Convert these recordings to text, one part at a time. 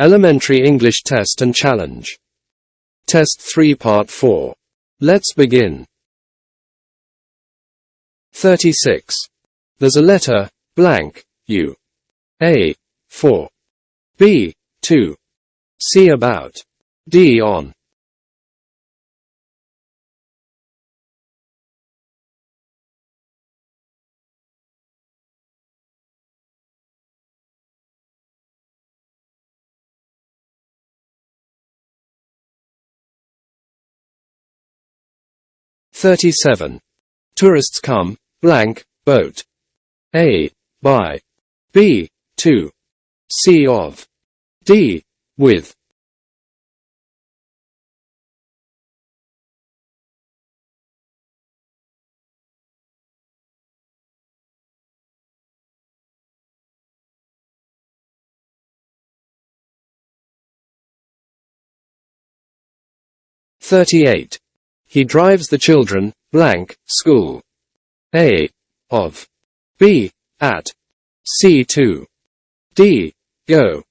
Elementary English Test and Challenge. Test 3 Part 4. Let's begin. 36. There's a letter, blank, U. A. For. B. To. C. About. D. On. (37) Tourists come, blank, boat. A. By. B. To. C. Of. D. With. (38) He drives the children, blank, school. A. Of. B. At. C. To. D. Go.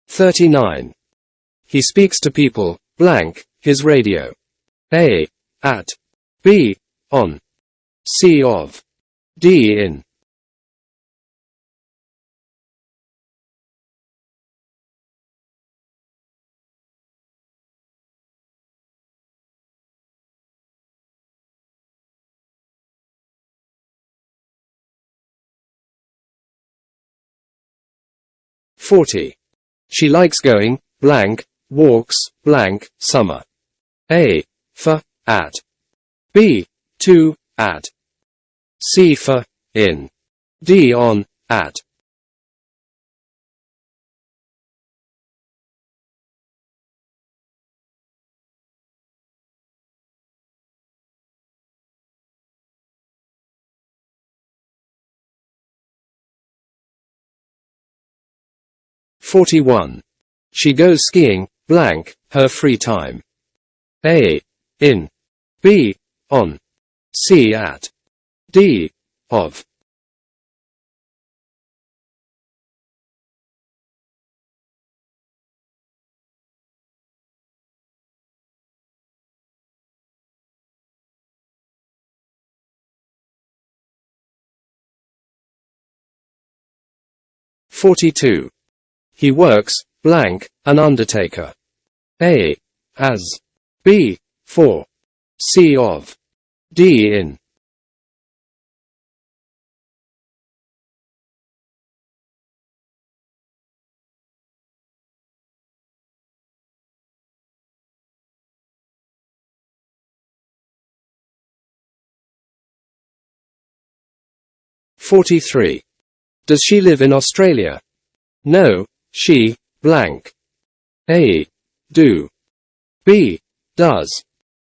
(39) He speaks to people, blank, his radio. A. At. B. On. C. Of. D. In. (40) She likes going, blank, walks, blank, summer. A. For. At. B. To. At. C. For. In. D. On. At. (41) She goes skiing, blank, her free time. A. In. B. On. C. At. D. Of. (42) He works, blank, an undertaker. A. As. B. For. C. Of. D. In. (43) Does she live in Australia? No, she, blank. A. Do. B. Does.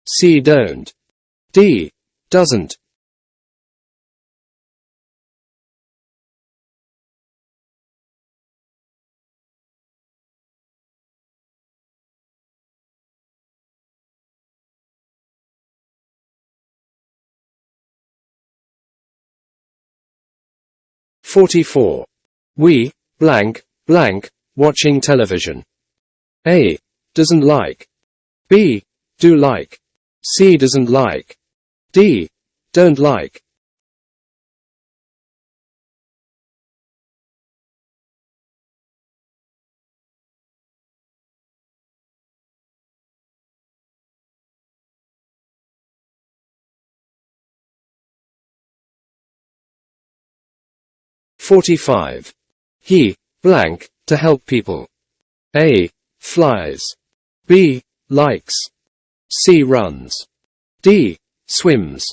C. Don't. D. Doesn't. (44) We, blank, blank, watching television. A. Doesn't like. B. Do like. C. Doesn't like. D. Don't like. (45) He, blank, to help people. A. Flies. B. Likes. C. Runs. D. Swims.